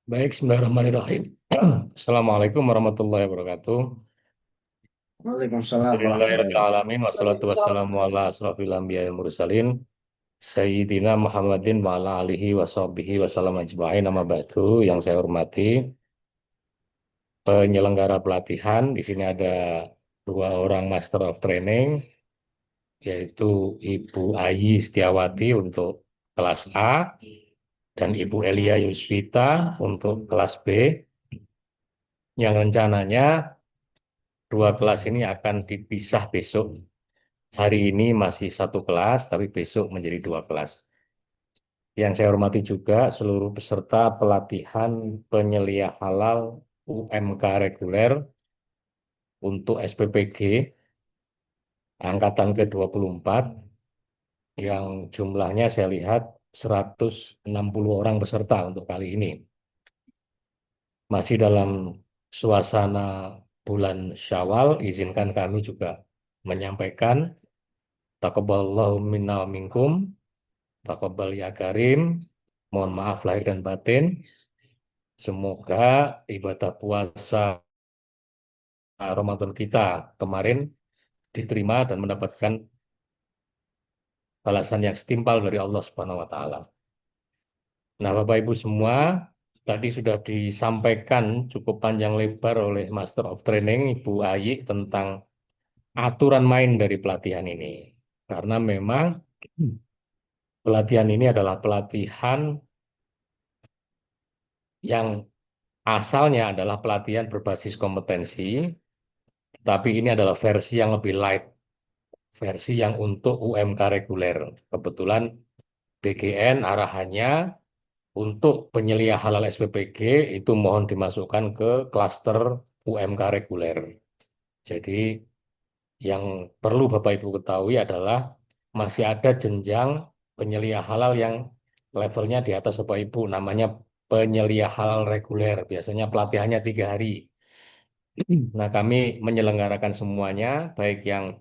Baik, Bismillahirrahmanirrahim. Assalamualaikum warahmatullahi wabarakatuh. Waalaikumsalam warahmatullahi wabarakatuh. Alhamdulillahirrahmanirrahim. Wassalatu wassalamu ala asrafil anbiya wal mursalin. Sayyidina Muhammadin wa ala alihi wa sahbihi wa salam ajma'in. Amma ba'du. Yang saya hormati, penyelenggara pelatihan. Di sini ada dua orang Master of Training, yaitu Ibu Ayi Setiawati untuk kelas A dan Ibu Elia Yuswita untuk kelas B. Yang rencananya dua kelas ini akan dipisah besok. Hari ini masih satu kelas, tapi besok menjadi dua kelas. Yang saya hormati juga seluruh peserta pelatihan penyelia halal UMK reguler untuk SPPG angkatan ke-24 yang jumlahnya saya lihat 160 orang peserta untuk kali ini. Masih dalam suasana bulan Syawal, izinkan kami juga menyampaikan taqabbalallahu minna wa minkum. Taqabbal ya Karim. Mohon maaf lahir dan batin. Semoga ibadah puasa Ramadan kita kemarin diterima dan mendapatkan balasan yang setimpal dari Allah Subhanahu wa taala. Nah, Bapak Ibu semua, tadi sudah disampaikan cukup panjang lebar oleh Master of Training Ibu Ayi tentang aturan main dari pelatihan ini. Karena memang pelatihan ini adalah pelatihan yang asalnya adalah pelatihan berbasis kompetensi, tapi ini adalah versi yang lebih light, versi yang untuk UMK reguler. Kebetulan BGN arahannya untuk penyelia halal SPPG itu mohon dimasukkan ke klaster UMK reguler. Jadi yang perlu Bapak Ibu ketahui adalah masih ada jenjang penyelia halal yang levelnya di atas Bapak Ibu, namanya penyelia halal reguler. Biasanya pelatihannya 3 hari. Nah, kami menyelenggarakan semuanya, baik yang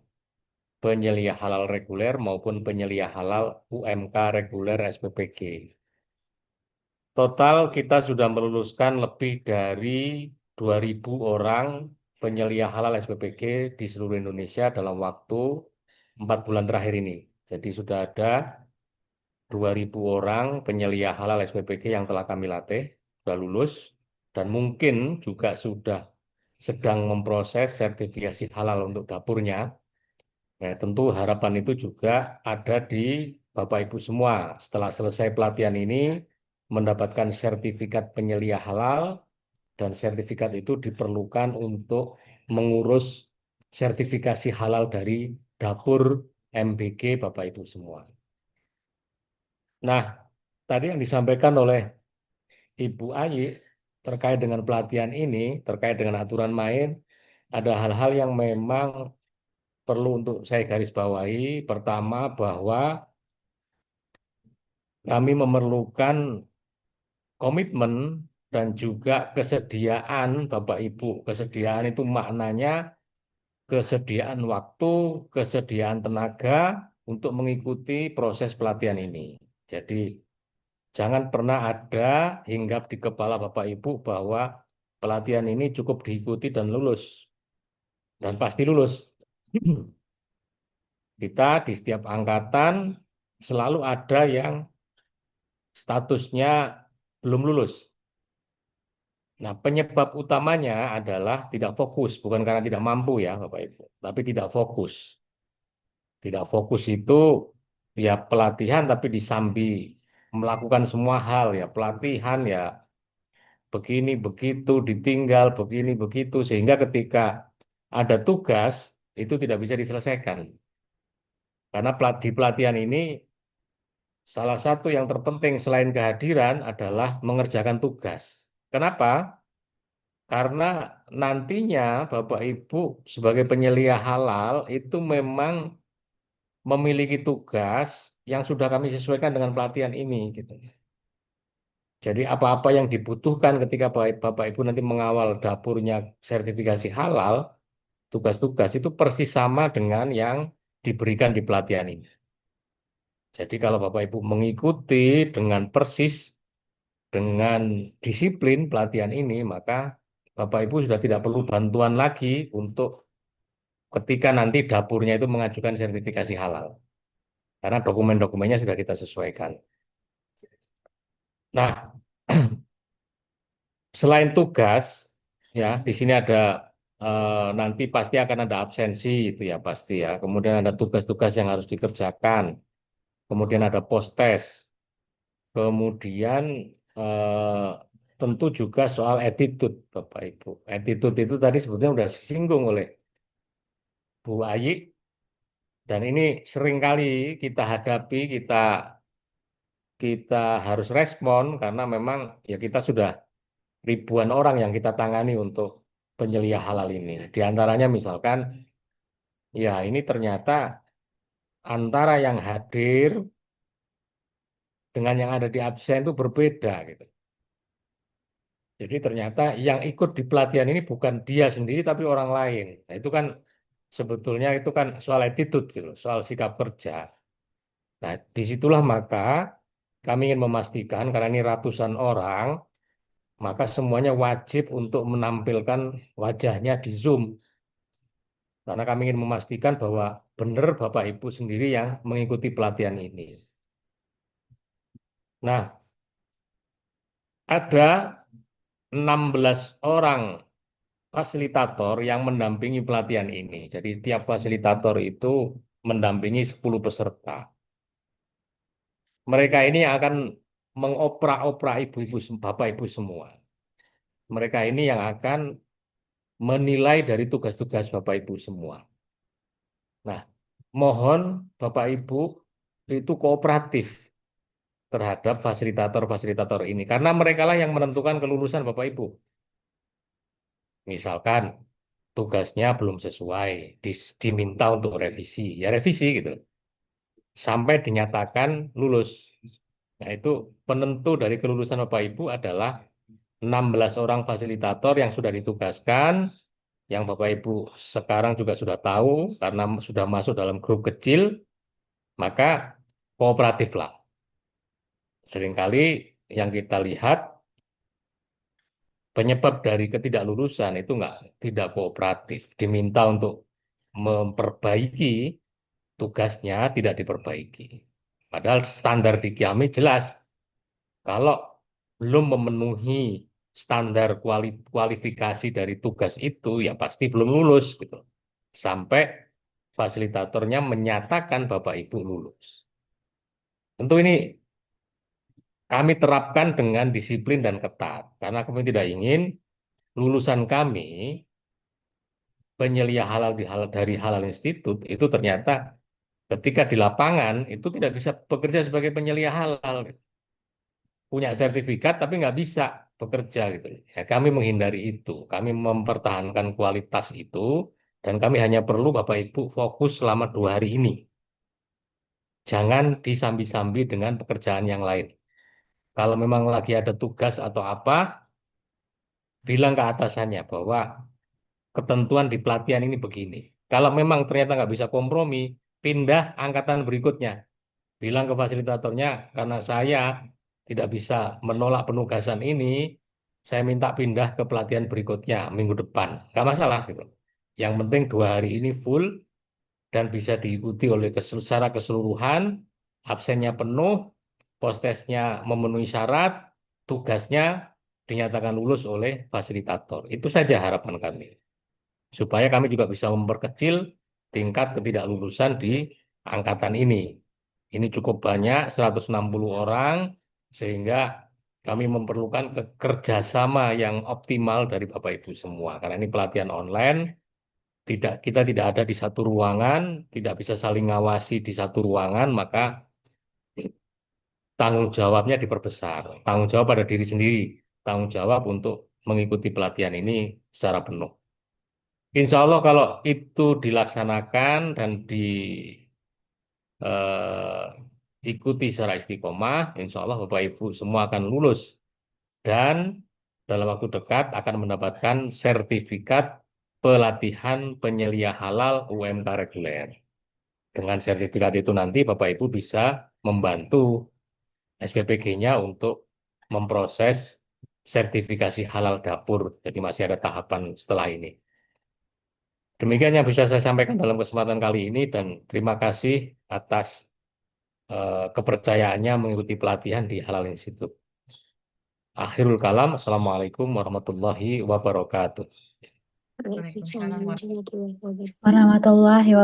penyelia halal reguler maupun penyelia halal UMK reguler SPPG. Total kita sudah meluluskan lebih dari 2.000 orang penyelia halal SPPG di seluruh Indonesia dalam waktu 4 bulan terakhir ini. Jadi sudah ada 2.000 orang penyelia halal SPPG yang telah kami latih, sudah lulus, dan mungkin juga sudah sedang memproses sertifikasi halal untuk dapurnya. Nah, tentu harapan itu juga ada di Bapak Ibu semua. Setelah selesai pelatihan ini, mendapatkan sertifikat penyelia halal, dan sertifikat itu diperlukan untuk mengurus sertifikasi halal dari dapur MBG Bapak Ibu semua. Nah, tadi yang disampaikan oleh Ibu Ayi terkait dengan pelatihan ini, terkait dengan aturan main, ada hal-hal yang memang perlu untuk saya garis bawahi. Pertama, bahwa kami memerlukan komitmen dan juga kesediaan Bapak Ibu. Kesediaan itu maknanya kesediaan waktu, kesediaan tenaga untuk mengikuti proses pelatihan ini. Jadi jangan pernah ada hinggap di kepala Bapak Ibu bahwa pelatihan ini cukup diikuti dan lulus. Dan pasti lulus. Kita di setiap angkatan selalu ada yang statusnya belum lulus. Nah, penyebab utamanya adalah tidak fokus, bukan karena tidak mampu ya, Bapak Ibu, tapi tidak fokus. Tidak fokus itu ya pelatihan tapi disambi melakukan semua hal ya, pelatihan ya begini begitu ditinggal begini begitu sehingga ketika ada tugas itu tidak bisa diselesaikan. Karena di pelatihan ini salah satu yang terpenting selain kehadiran adalah mengerjakan tugas. Kenapa? Karena nantinya Bapak Ibu sebagai penyelia halal itu memang memiliki tugas yang sudah kami sesuaikan dengan pelatihan ini gitu. Jadi apa-apa yang dibutuhkan ketika Bapak Ibu nanti mengawal dapurnya sertifikasi halal, tugas-tugas itu persis sama dengan yang diberikan di pelatihan ini. Jadi kalau Bapak Ibu mengikuti dengan persis dengan disiplin pelatihan ini, maka Bapak Ibu sudah tidak perlu bantuan lagi untuk ketika nanti dapurnya itu mengajukan sertifikasi halal. Karena dokumen-dokumennya sudah kita sesuaikan. Nah, selain tugas, ya di sini ada nanti pasti akan ada absensi itu ya pasti ya. Kemudian ada tugas-tugas yang harus dikerjakan. Kemudian ada post test. Kemudian eh, tentu juga soal attitude, Bapak Ibu. Attitude itu tadi sebetulnya sudah disinggung oleh Bu Ayi, dan ini seringkali kita hadapi, kita kita harus respon karena memang ya kita sudah ribuan orang yang kita tangani untuk penyelia halal ini. Di antaranya misalkan, ya ini ternyata antara yang hadir dengan yang ada di absen itu berbeda gitu. Jadi ternyata yang ikut di pelatihan ini bukan dia sendiri tapi orang lain. Nah itu kan sebetulnya itu kan soal attitude gitu, soal sikap kerja. Nah disitulah maka kami ingin memastikan karena ini ratusan orang, maka semuanya wajib untuk menampilkan wajahnya di Zoom. Karena kami ingin memastikan bahwa benar Bapak Ibu sendiri yang mengikuti pelatihan ini. Nah, ada 16 orang fasilitator yang mendampingi pelatihan ini. Jadi tiap fasilitator itu mendampingi 10 peserta. Mereka ini akan mengoprak-oprak ibu-ibu, bapak ibu semua. Mereka ini yang akan menilai dari tugas-tugas bapak ibu semua. Nah, mohon bapak ibu itu kooperatif terhadap fasilitator-fasilitator ini. Karena mereka lah yang menentukan kelulusan bapak ibu. Misalkan tugasnya belum sesuai, diminta untuk revisi, ya revisi gitu sampai dinyatakan lulus. Nah, itu penentu dari kelulusan Bapak Ibu adalah 16 orang fasilitator yang sudah ditugaskan, yang Bapak Ibu sekarang juga sudah tahu karena sudah masuk dalam grup kecil, maka kooperatiflah. Seringkali yang kita lihat penyebab dari ketidaklulusan itu tidak kooperatif, diminta untuk memperbaiki tugasnya tidak diperbaiki. Padahal standar di Kiami jelas, kalau belum memenuhi standar kualifikasi dari tugas itu, ya pasti belum lulus gitu. Sampai fasilitatornya menyatakan Bapak Ibu lulus. Tentu ini kami terapkan dengan disiplin dan ketat, karena kami tidak ingin lulusan kami penyelia halal dari Halal Institute itu ternyata ketika di lapangan itu tidak bisa bekerja sebagai penyelia halal, punya sertifikat tapi nggak bisa bekerja gitu. Ya, kami menghindari itu, kami mempertahankan kualitas itu, dan kami hanya perlu Bapak Ibu fokus selama 2 hari ini. Jangan disambi-sambi dengan pekerjaan yang lain. Kalau memang lagi ada tugas atau apa, bilang ke atasannya bahwa ketentuan di pelatihan ini begini. Kalau memang ternyata nggak bisa kompromi, pindah angkatan berikutnya. Bilang ke fasilitatornya, karena saya tidak bisa menolak penugasan ini, saya minta pindah ke pelatihan berikutnya minggu depan. Nggak masalah gitu. Yang penting 2 hari ini full dan bisa diikuti oleh secara keseluruhan, absennya penuh, postesnya memenuhi syarat, tugasnya dinyatakan lulus oleh fasilitator. Itu saja harapan kami. Supaya kami juga bisa memperkecil tingkat ketidaklulusan di angkatan ini. Ini cukup banyak, 160 orang, sehingga kami memerlukan kerjasama yang optimal dari Bapak Ibu semua. Karena ini pelatihan online, kita tidak ada di satu ruangan, tidak bisa saling ngawasi di satu ruangan, maka tanggung jawabnya diperbesar. Tanggung jawab pada diri sendiri, tanggung jawab untuk mengikuti pelatihan ini secara penuh. Insya Allah kalau itu dilaksanakan dan ikuti secara istiqomah, insya Allah Bapak Ibu semua akan lulus dan dalam waktu dekat akan mendapatkan sertifikat pelatihan penyelia halal UMK reguler. Dengan sertifikat itu nanti Bapak Ibu bisa membantu SPPG-nya untuk memproses sertifikasi halal dapur. Jadi masih ada tahapan setelah ini. Demikian yang bisa saya sampaikan dalam kesempatan kali ini dan terima kasih atas kepercayaannya mengikuti pelatihan di Halal Institute. Akhirul kalam, Assalamualaikum warahmatullahi wabarakatuh. Waalaikumsalam warahmatullahi wabarakatuh.